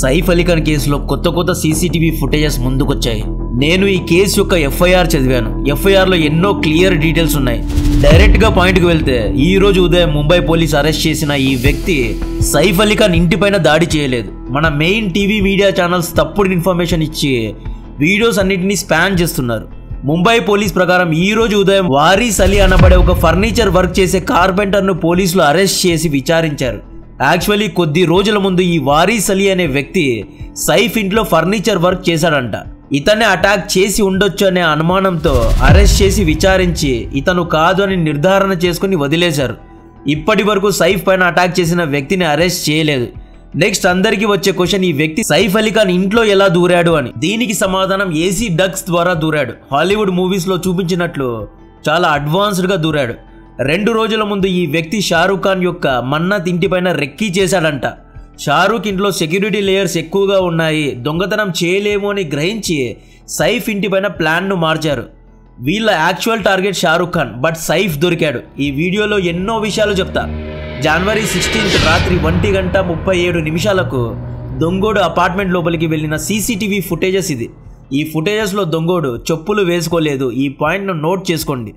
సైఫ్ అలీ ఖాన్ కేసులో కొత్త CCTV footages ముందుకొచ్చాయి. నేను ఈ కేసు యొక్క ఎఫ్ఐఆర్ చదివాను. ఎఫ్ఐఆర్లో ఎన్నో క్లియర్ డీటెయిల్స్ ఉన్నాయి. డైరెక్ట్గా పాయింట్కి వెళ్తే ఈ రోజు ఉదయం ముంబై పోలీస్ అరెస్ట్ చేసిన ఈ వ్యక్తి సైఫ్ అలీ ఖాన్ ఇంటిపైన దాడి చేయలేదు. మన మెయిన్ టీవీ మీడియా ఛానల్స్ తప్పుడు ఇన్ఫర్మేషన్ ఇచ్చి వీడియోస్ అన్నింటినీ స్పాన్ చేస్తున్నారు. ముంబై పోలీస్ ప్రకారం ఈ రోజు ఉదయం వారీస్ అలీ అనబడే ఒక ఫర్నిచర్ వర్క్ చేసే కార్పెంటర్ను పోలీసులు అరెస్ట్ చేసి విచారించారు. యాక్చువల్లీ కొద్ది రోజుల ముందు ఈ వారీస్ అలీ అనే వ్యక్తి సైఫ్ ఇంట్లో ఫర్నిచర్ వర్క్ చేశాడంట. ఇతన్ని అటాక్ చేసి ఉండొచ్చు అనే అనుమానంతో అరెస్ట్ చేసి విచారించి ఇతను కాదు అని నిర్ధారణ చేసుకుని వదిలేశారు. ఇప్పటి వరకు సైఫ్ పైన అటాక్ చేసిన వ్యక్తిని అరెస్ట్ చేయలేదు. నెక్స్ట్ అందరికీ వచ్చే క్వశ్చన్, ఈ వ్యక్తి సైఫ్ అలీ ఖాన్ ఇంట్లో ఎలా దూరాడు అని. దీనికి సమాధానం ఏసీ డక్స్ ద్వారా దూరాడు. హాలీవుడ్ మూవీస్లో చూపించినట్లు చాలా అడ్వాన్స్డ్గా దూరాడు. 2 రోజుల ముందు ఈ వ్యక్తి షారూక్ ఖాన్ యొక్క మన్నత్ ఇంటిపైన రెక్కీ చేశాడంట. షారూక్ ఇంట్లో సెక్యూరిటీ లేయర్స్ ఎక్కువగా ఉన్నాయి, దొంగతనం చేయలేమో అని గ్రహించి సైఫ్ ఇంటిపైన ప్లాన్ను మార్చారు. వీళ్ళ actual target Shahrukh Khan, but Saif దొరికాడు. ఈ వీడియోలో ఎన్నో విషయాలు చెప్తా. జనవరి 16 రాత్రి 1:37 దొంగోడు అపార్ట్మెంట్ లోపలికి వెళ్ళిన సీసీటీవీ ఫుటేజెస్ ఇది. ఈ ఫుటేజెస్లో దొంగోడు చెప్పులు వేసుకోలేదు. ఈ పాయింట్ను నోట్ చేసుకోండి.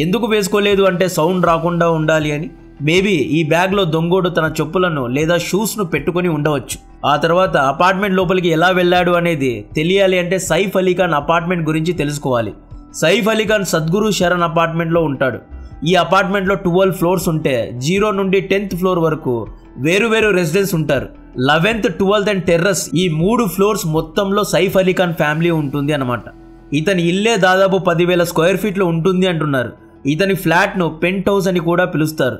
ఎందుకు వేసుకోలేదు అంటే సౌండ్ రాకుండా ఉండాలి అని. మేబీ ఈ బ్యాగ్లో దొంగోడు తన చెప్పులను లేదా షూస్ను పెట్టుకొని ఉండవచ్చు. ఆ తర్వాత అపార్ట్మెంట్ లోపలికి ఎలా వెళ్ళాడు అనేది తెలియాలి అంటే సైఫ్ అలీ ఖాన్ అపార్ట్మెంట్ గురించి తెలుసుకోవాలి. సైఫ్ అలీ ఖాన్ సద్గురు శరణ్ అపార్ట్మెంట్లో ఉంటాడు. ఈ అపార్ట్మెంట్లో 12 ఫ్లోర్స్ ఉంటే 0 నుండి 10th ఫ్లోర్ వరకు వేరు రెసిడెన్స్ ఉంటారు. 11th, 12th అండ్ టెర్రస్ ఈ 3 ఫ్లోర్స్ మొత్తంలో సైఫ్ అలీ ఖాన్ ఫ్యామిలీ ఉంటుంది అన్నమాట. ఇతని ఇల్లే దాదాపు 10,000 స్క్వేర్ ఫీట్లో ఉంటుంది అంటున్నారు. ఇతని ఫ్లాట్ను పెంట్ హౌస్ అని కూడా పిలుస్తారు.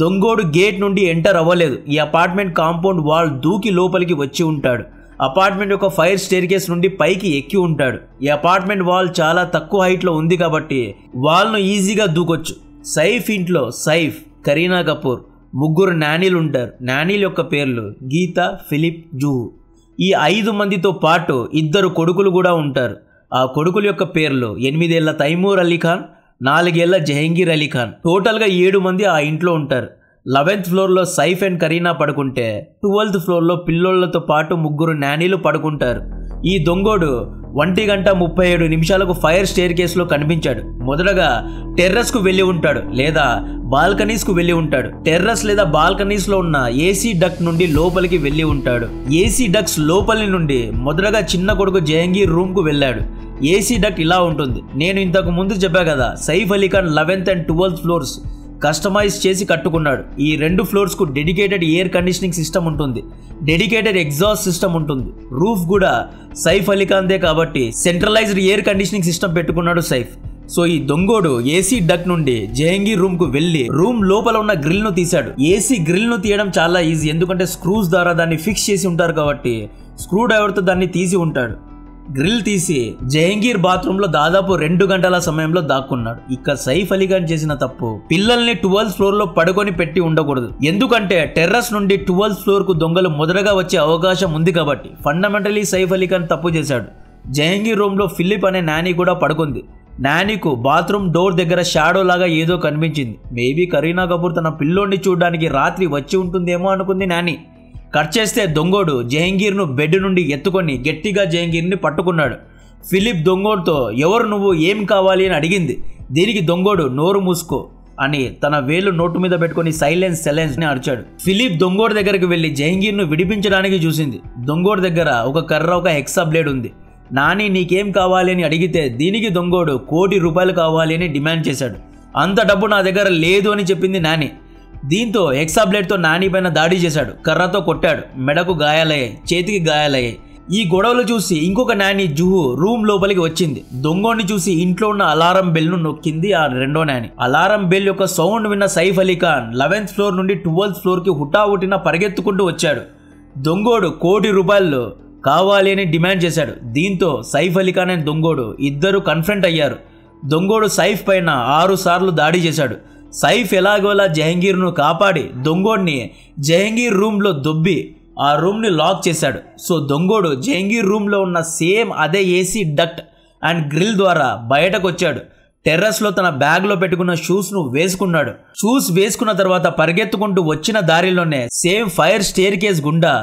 దొంగోడు గేట్ నుండి ఎంటర్ అవ్వలేదు. ఈ అపార్ట్మెంట్ కాంపౌండ్ వాల్ దూకి లోపలికి వచ్చి ఉంటాడు. అపార్ట్మెంట్ యొక్క ఫైర్ స్టేర్ కేస్ నుండి పైకి ఎక్కి ఉంటాడు. ఈ అపార్ట్మెంట్ వాల్ చాలా తక్కువ హైట్లో ఉంది కాబట్టి వాల్ను ఈజీగా దూకొచ్చు. సైఫ్ ఇంట్లో సైఫ్, కరీనా కపూర్, 3 నానీలు ఉంటారు. నానీల యొక్క పేర్లు గీత, ఫిలిప్, జూహు. ఈ 5 మందితో పాటు 2 కొడుకులు కూడా ఉంటారు. ఆ కొడుకుల యొక్క పేర్లు 8 ఏళ్ల తైమూర్ అలీ ఖాన్, 4 ఏళ్ల జహంగీర్ అలీ ఖాన్. టోటల్గా 7 మంది ఆ ఇంట్లో ఉంటారు. 11th ఫ్లోర్లో సైఫ్ అండ్ కరీనా పడుకుంటే 12th ఫ్లోర్లో పిల్లోళ్లతో పాటు 3 నానీలు పడుకుంటారు. ఈ దొంగోడు 1:37 ఫైర్ స్టేర్ కేసులో కనిపించాడు. మొదటగా టెర్రస్కు వెళ్ళి ఉంటాడు లేదా బాల్కనీస్కు వెళ్ళి ఉంటాడు. టెర్రస్ లేదా బాల్కనీస్లో ఉన్న ఏసీ డక్ట్ నుండి లోపలికి వెళ్ళి ఉంటాడు. ఏసీ డక్ట్స్ లోపలి నుండి మొదటగా చిన్న కొడుకు జహంగీర్ రూమ్కు వెళ్ళాడు. ఏసీ డక్ట్ ఇలా ఉంటుంది. నేను ఇంతకు ముందు చెప్పా కదా, Saif Ali Khan 11th and 12th floors customize చేసి కట్టుకున్నాడు. ఈ 2 ఫ్లోర్స్కు డెడికేటెడ్ ఎయిర్ కండిషనింగ్ సిస్టమ్ ఉంటుంది, డెడికేటెడ్ ఎగ్జాస్ట్ సిస్టమ్ ఉంటుంది. రూఫ్ కూడా సైఫ్ అలీ ఖాన్దే కాబట్టి సెంట్రలైజ్డ్ ఎయిర్ కండిషనింగ్ సిస్టమ్ పెట్టుకున్నాడు సైఫ్. సో ఈ దొంగోడు ఏసీ డక్ నుండి జహంగీర్ రూమ్ కు వెళ్లి రూమ్ లోపల ఉన్న గ్రిల్ ను తీశాడు. ఏసీ గ్రిల్ ను తీయడం చాలా ఈజీ, ఎందుకంటే స్క్రూస్ ద్వారా దాన్ని ఫిక్స్ చేసి ఉంటారు కాబట్టి స్క్రూ డ్రైవర్ తో దాన్ని తీసి ఉంటాడు. గ్రిల్ తీసి జహంగీర్ బాత్రూమ్ లో దాదాపు 2 గంటల సమయంలో దాక్కున్నాడు. ఇక సైఫ్ అలీ ఖాన్ చేసిన తప్పు, పిల్లల్ని 12th ఫ్లోర్ లో పడుకొని పెట్టి ఉండకూడదు. ఎందుకంటే టెర్రస్ నుండి 12th ఫ్లోర్ కు దొంగలు మొదటగా వచ్చే అవకాశం ఉంది కాబట్టి. ఫండమెంటలీ సైఫ్ అలీ ఖాన్ తప్పు చేశాడు. జహంగీర్ రూమ్ లో ఫిలిప్ అనే నాని కూడా పడుకుంది. నానీకు బాత్రూమ్ డోర్ దగ్గర షాడో లాగా ఏదో కనిపించింది. మేబీ కరీనా కపూర్ తన పిల్లోడిని చూడడానికి రాత్రి వచ్చి ఉంటుందేమో అనుకుంది నాని. కట్ చేస్తే దొంగోడు జహంగీర్ను బెడ్ నుండి ఎత్తుకొని గట్టిగా జహంగీర్ని పట్టుకున్నాడు. ఫిలిప్ దొంగోడుతో ఎవరు నువ్వు, ఏం కావాలి అని అడిగింది. దీనికి దొంగోడు నోరు మూసుకో అని తన వేలు నోటు మీద పెట్టుకుని సైలెన్స్ అని అరిచాడు. ఫిలిప్ దొంగోడు దగ్గరికి వెళ్లి జహంగీర్ను విడిపించడానికి చూసింది. దొంగోడు దగ్గర ఒక కర్ర, ఒక హెక్సా బ్లేడ్ ఉంది. నాని నీకేం కావాలి అని అడిగితే దీనికి దొంగోడు ₹1 కోటి కావాలి అని డిమాండ్ చేశాడు. అంత డబ్బు నా దగ్గర లేదు అని చెప్పింది నాని. దీంతో హెక్సా బ్లేడ్తో నాని పైన దాడి చేశాడు. కర్రతో కొట్టాడు. మెడకు గాయాలయ్యాయి, చేతికి గాయాలయ్యాయి. ఈ గొడవలు చూసి ఇంకొక నాని జుహు రూమ్ లోపలికి వచ్చింది. దొంగోడిని చూసి ఇంట్లో ఉన్న అలారం బెల్ ను నొక్కింది ఆ రెండో నాని. అలారం బెల్ యొక్క సౌండ్ విన్న సైఫ్ అలీ ఖాన్ 11th ఫ్లోర్ నుండి 12th ఫ్లోర్ కి హుటాహుటిన పరిగెత్తుకుంటూ వచ్చాడు. దొంగోడు ₹1 కోటి కావాలి అని డిమాండ్ చేశాడు. దీంతో సైఫ్ అలీ ఖాన్ అండ్ దొంగోడు ఇద్దరు కన్ఫ్రంట్ అయ్యారు. దొంగోడు సైఫ్ పైన 6 సార్లు దాడి చేశాడు. సైఫ్ ఎలాగోలా జహంగీర్ను కాపాడి దొంగోడిని జహంగీర్ రూమ్లో దొబ్బి ఆ రూమ్ని లాక్ చేశాడు. సో దొంగోడు జహంగీర్ రూమ్లో ఉన్న సేమ్ అదే ఏసీ డక్ట్ అండ్ గ్రిల్ ద్వారా బయటకు వచ్చాడు. టెర్రస్లో తన బ్యాగ్లో పెట్టుకున్న షూస్ను వేసుకున్నాడు. షూస్ వేసుకున్న తర్వాత పరిగెత్తుకుంటూ వచ్చిన దారిలోనే సేమ్ ఫైర్ స్టేర్ కేస్ గుండా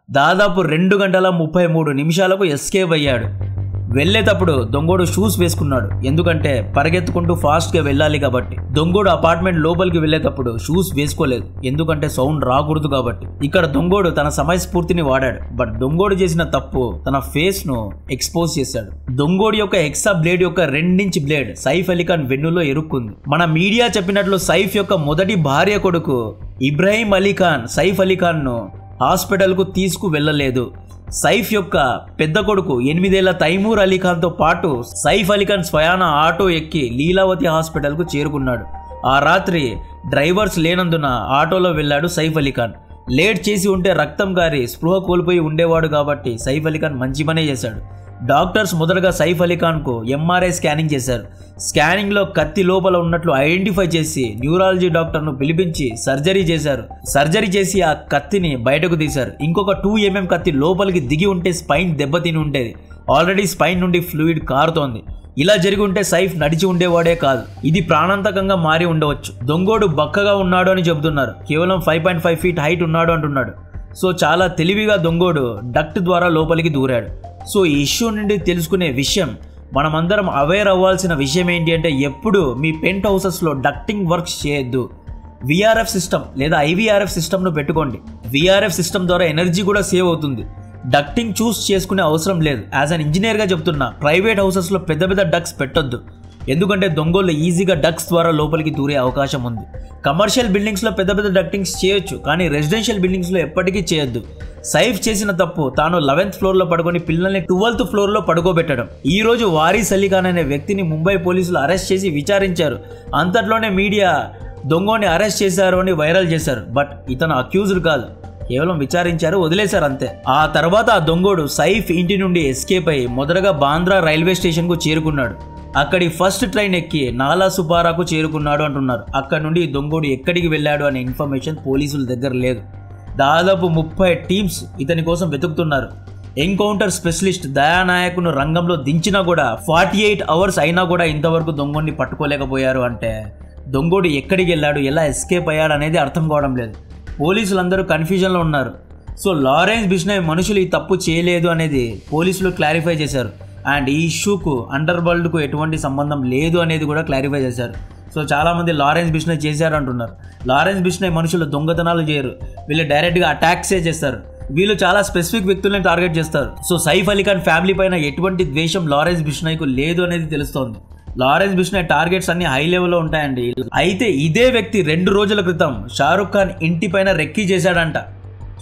దాదాపు 2 గంటల 33 నిమిషాలకు ఎస్కేప్ అయ్యాడు. వెళ్ళేటప్పుడు దొంగోడు షూస్ వేసుకున్నాడు, ఎందుకంటే పరిగెత్తుకుంటూ ఫాస్ట్గా వెళ్ళాలి కాబట్టి. దొంగోడు అపార్ట్మెంట్ లోపలికి వెళ్ళేటప్పుడు షూస్ వేసుకోలేదు, ఎందుకంటే సౌండ్ రాకూడదు కాబట్టి. ఇక్కడ దొంగోడు తన సమయస్ఫూర్తిని వాడాడు, బట్ దొంగోడు చేసిన తప్పు తన ఫేస్ ను ఎక్స్పోజ్ చేశాడు. దొంగోడి యొక్క ఎక్సా బ్లేడ్ యొక్క 2 ఇంచ్ బ్లేడ్ సైఫ్ అలీ ఖాన్ వెన్నులో ఇరుక్కుంది. మన మీడియా చెప్పినట్లు సైఫ్ యొక్క మొదటి భార్య కొడుకు ఇబ్రాహీం అలీ ఖాన్ సైఫ్ అలీ ఖాన్ ను హాస్పిటల్ కు తీసుకు వెళ్ళలేదు. సైఫ్ యొక్క పెద్ద కొడుకు 8 ఏళ్ల తైమూర్ అలీ ఖాన్తో పాటు సైఫ్ అలీ ఖాన్ స్వయాన ఆటో ఎక్కి లీలావతి హాస్పిటల్కు చేరుకున్నాడు. ఆ రాత్రి డ్రైవర్స్ లేనందున ఆటోలో వెళ్ళాడు సైఫ్ అలీ ఖాన్. లేట్ చేసి ఉంటే రక్తం గారి స్పృహ కోల్పోయి ఉండేవాడు కాబట్టి సైఫ్ అలీ ఖాన్ మంచి పనే చేశాడు. డాక్టర్స్ మొదటగా సైఫ్ అలీ ఖాన్కు ఎంఆర్ఐ స్కానింగ్ చేశారు. స్కానింగ్లో కత్తి లోపల ఉన్నట్లు ఐడెంటిఫై చేసి న్యూరాలజీ డాక్టర్ను పిలిపించి సర్జరీ చేశారు. సర్జరీ చేసి ఆ కత్తిని బయటకు తీశారు. ఇంకొక 2 mm కత్తి లోపలికి దిగి ఉంటే స్పైన్ దెబ్బతిని ఉండేది. ఆల్రెడీ స్పైన్ నుండి ఫ్లూయిడ్ కారుతోంది. ఇలా జరిగి ఉంటే సైఫ్ నడిచి ఉండేవాడే కాదు, ఇది ప్రాణాంతకంగా మారి ఉండవచ్చు. దొంగోడు బక్కగా ఉన్నాడు అని చెబుతున్నారు, కేవలం 5.5 feet హైట్ ఉన్నాడు అంటున్నాడు. సో చాలా తెలివిగా దొంగోడు డక్ట్ ద్వారా లోపలికి దూరాడు. సో ఈ ఇష్యూ నుండి తెలుసుకునే విషయం, మనమందరం అవేర్ అవ్వాల్సిన విషయం ఏంటి అంటే, ఎప్పుడు మీ పెంట్ హౌసెస్లో డక్టింగ్ వర్క్స్ చేయొద్దు. విఆర్ఎఫ్ సిస్టమ్ లేదా ఐవీఆర్ఎఫ్ సిస్టమ్ను పెట్టుకోండి. విఆర్ఎఫ్ సిస్టమ్ ద్వారా ఎనర్జీ కూడా సేవ్ అవుతుంది. డక్టింగ్ చూస్ చేసుకునే అవసరం లేదు. యాజ్ అన్ ఇంజనీర్గా చెప్తున్నా, ప్రైవేట్ హౌసెస్లో పెద్ద పెద్ద డక్స్ పెట్టొద్దు, ఎందుకంటే దొంగోళ్ళు ఈజీగా డక్స్ ద్వారా లోపలికి దూరే అవకాశం ఉంది. కమర్షియల్ బిల్డింగ్స్లో పెద్ద పెద్ద డక్టింగ్స్ చేయొచ్చు, కానీ రెసిడెన్షియల్ బిల్డింగ్స్లో ఎప్పటికీ చేయొద్దు. సైఫ్ చేసిన తప్పు, తాను 11th ఫ్లోర్లో పడుకొని పిల్లల్ని 12th ఫ్లోర్లో పడుకోబెట్టడం. ఈ రోజు వారీస్ అలీ ఖాన్ అనే వ్యక్తిని ముంబై పోలీసులు అరెస్ట్ చేసి విచారించారు. అంతట్లోనే మీడియా దొంగోని అరెస్ట్ చేశారు అని వైరల్ చేశారు. బట్ ఇతను అక్యూజ్డ్ కాదు, కేవలం విచారించారు, వదిలేశారు అంతే. ఆ తర్వాత ఆ దొంగోడు సైఫ్ ఇంటి నుండి ఎస్కేప్ అయ్యి మొదటగా బాంద్రా రైల్వే స్టేషన్కు చేరుకున్నాడు. అక్కడి ఫస్ట్ ట్రైన్ ఎక్కి నాలా సుపారాకు చేరుకున్నాడు అంటున్నారు. అక్కడ నుండి దొంగోడు ఎక్కడికి వెళ్ళాడు అనే ఇన్ఫర్మేషన్ పోలీసుల దగ్గర లేదు. దాదాపు 30 టీమ్స్ ఇతని కోసం వెతుకుతున్నారు. ఎన్కౌంటర్ స్పెషలిస్ట్ దయానాయక్ను రంగంలో దించినా కూడా 48 hours అయినా కూడా ఇంతవరకు దొంగోడిని పట్టుకోలేకపోయారు. అంటే దొంగోడు ఎక్కడికి వెళ్ళాడు, ఎలా ఎస్కేప్ అయ్యాడు అనేది అర్థం కావడం లేదు. పోలీసులందరూ కన్ఫ్యూజన్లో ఉన్నారు. సో లారెన్స్ బిష్నాయ్ మనుషులు ఈ తప్పు చేయలేదు అనేది పోలీసులు క్లారిఫై చేశారు. అండ్ ఈ ఇష్యూకు అండర్ వరల్డ్కు ఎటువంటి సంబంధం లేదు అనేది కూడా క్లారిఫై చేశారు. సో చాలామంది లారెన్స్ బిష్నాయ్ చేశారు అంటున్నారు. లారెన్స్ బిష్నాయ్ మనుషులు దొంగతనాలు చేయరు, వీళ్ళు డైరెక్ట్గా అటాక్సే చేస్తారు. వీళ్ళు చాలా స్పెసిఫిక్ వ్యక్తులను టార్గెట్ చేస్తారు. సో సైఫ్ అలీ ఖాన్ ఫ్యామిలీ పైన ఎటువంటి ద్వేషం లారెన్స్ బిష్నాయ్కు లేదు అనేది తెలుస్తోంది. లారెన్స్ బిష్నాయ్ టార్గెట్స్ అన్ని హై లెవెల్లో ఉంటాయండి. అయితే ఇదే వ్యక్తి 2 రోజుల క్రితం షారుఖ్ ఖాన్ ఇంటి పైన రెక్కీ చేశాడంట.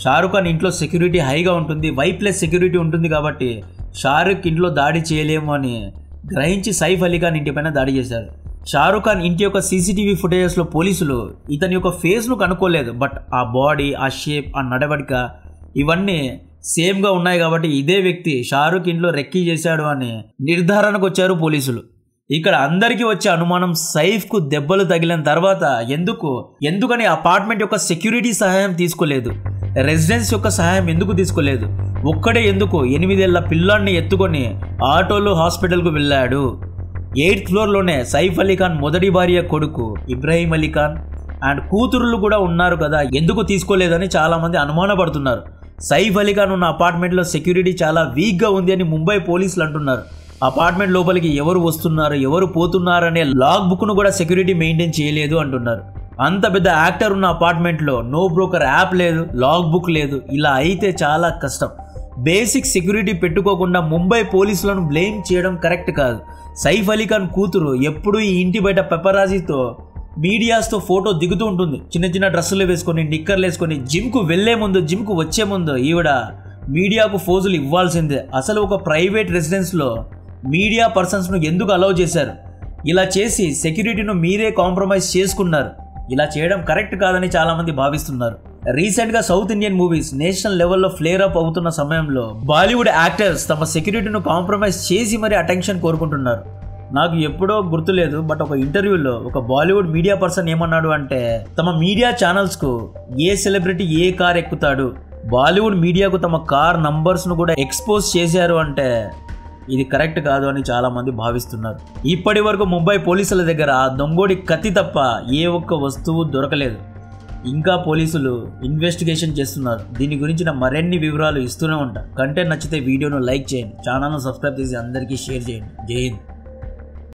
షారుఖ్ ఖాన్ ఇంట్లో సెక్యూరిటీ హైగా ఉంటుంది, Y+ సెక్యూరిటీ ఉంటుంది కాబట్టి షారుఖ్ ఇంట్లో దాడి చేయలేము అని గ్రహించి సైఫ్ అలీ ఖాన్ ఇంటి పైన దాడి చేశారు. షారుఖ్ ఖాన్ ఇంటి యొక్క సీసీటీవీ ఫుటేజెస్లో పోలీసులు ఇతని యొక్క ఫేస్ను కనుక్కోలేదు, బట్ ఆ బాడీ, ఆ షేప్, ఆ నడవడిక ఇవన్నీ సేమ్గా ఉన్నాయి కాబట్టి ఇదే వ్యక్తి షారుఖ్ ఇంట్లో రెక్కీ చేశాడు అని నిర్ధారణకు వచ్చారు పోలీసులు. ఇక్కడ అందరికీ వచ్చే అనుమానం, సైఫ్కు దెబ్బలు తగిలిన తర్వాత ఎందుకని అపార్ట్మెంట్ యొక్క సెక్యూరిటీ సహాయం తీసుకోలేదు, రెసిడెన్స్ యొక్క సహాయం ఎందుకు తీసుకోలేదు, ఒక్కడే ఎందుకు 8 ఏళ్ల పిల్లాన్ని ఎత్తుకొని ఆటోలో హాస్పిటల్కు వెళ్ళాడు. 8th ఫ్లోర్లోనే సైఫ్ అలీ ఖాన్ మొదటి భార్య కొడుకు ఇబ్రాహీం అలీ ఖాన్ అండ్ కూతురులు కూడా ఉన్నారు కదా, ఎందుకు తీసుకోలేదని చాలామంది అనుమానపడుతున్నారు. సైఫ్ అలీ ఖాన్ ఉన్న అపార్ట్మెంట్లో సెక్యూరిటీ చాలా వీక్గా ఉంది అని ముంబై పోలీసులు అంటున్నారు. అపార్ట్మెంట్ లోపలికి ఎవరు వస్తున్నారు, ఎవరు పోతున్నారు అనే లాగ్ బుక్ను కూడా సెక్యూరిటీ మెయింటైన్ చేయలేదు అంటున్నారు. అంత పెద్ద యాక్టర్ ఉన్న అపార్ట్మెంట్లో నో బ్రోకర్ యాప్ లేదు, లాగ్ బుక్ లేదు. ఇలా అయితే చాలా కష్టం. బేసిక్ సెక్యూరిటీ పెట్టుకోకుండా ముంబై పోలీసులను బ్లేమ్ చేయడం కరెక్ట్ కాదు. సైఫ్ అలీ ఖాన్ కూతురు ఎప్పుడూ ఈ ఇంటి బయట పెపరాజీతో మీడియాస్తో ఫోటో దిగుతూ ఉంటుంది. చిన్న చిన్న డ్రెస్సులు వేసుకొని, నిక్కర్లు వేసుకొని, జిమ్కు వెళ్లే ముందు, జిమ్కు వచ్చే ముందు ఈవిడ మీడియాకు ఫోజులు ఇవ్వాల్సిందే. అసలు ఒక ప్రైవేట్ రెసిడెన్స్లో మీడియా పర్సన్స్ను ఎందుకు అలౌ చేశారు? ఇలా చేసి సెక్యూరిటీను మీరే కాంప్రమైజ్ చేసుకున్నారు. ఇలా చేయడం కరెక్ట్ కాదని చాలామంది భావిస్తున్నారు. రీసెంట్గా సౌత్ ఇండియన్ మూవీస్ నేషనల్ లెవెల్లో ఫ్లేర్ అప్ అవుతున్న సమయంలో బాలీవుడ్ యాక్టర్స్ తమ సెక్యూరిటీను కాంప్రమైజ్ చేసి మరీ అటెన్షన్ కోరుకుంటున్నారు. నాకు ఎప్పుడో గుర్తులేదు, బట్ ఒక ఇంటర్వ్యూలో ఒక బాలీవుడ్ మీడియా పర్సన్ ఏమన్నాడు అంటే, తమ మీడియా ఛానల్స్కు ఏ సెలబ్రిటీ ఏ కార్ ఎక్కుతాడు, బాలీవుడ్ మీడియాకు తమ కార్ నంబర్స్ను కూడా ఎక్స్పోజ్ చేశారు అంటే ఇది కరెక్ట్ కాదు అని చాలామంది భావిస్తున్నారు. ఇప్పటి వరకు ముంబై పోలీసుల దగ్గర ఆ దొంగోడి కత్తి తప్ప ఏ ఒక్క వస్తువు దొరకలేదు. ఇంకా పోలీసులు ఇన్వెస్టిగేషన్ చేస్తున్నారు. దీని గురించిన మరిన్ని వివరాలు ఇస్తూనే ఉంటా. కంటెంట్ నచ్చితే వీడియోను లైక్ చేయండి, ఛానల్ను సబ్స్క్రైబ్ చేసి అందరికీ షేర్ చేయండి. జై హింద్.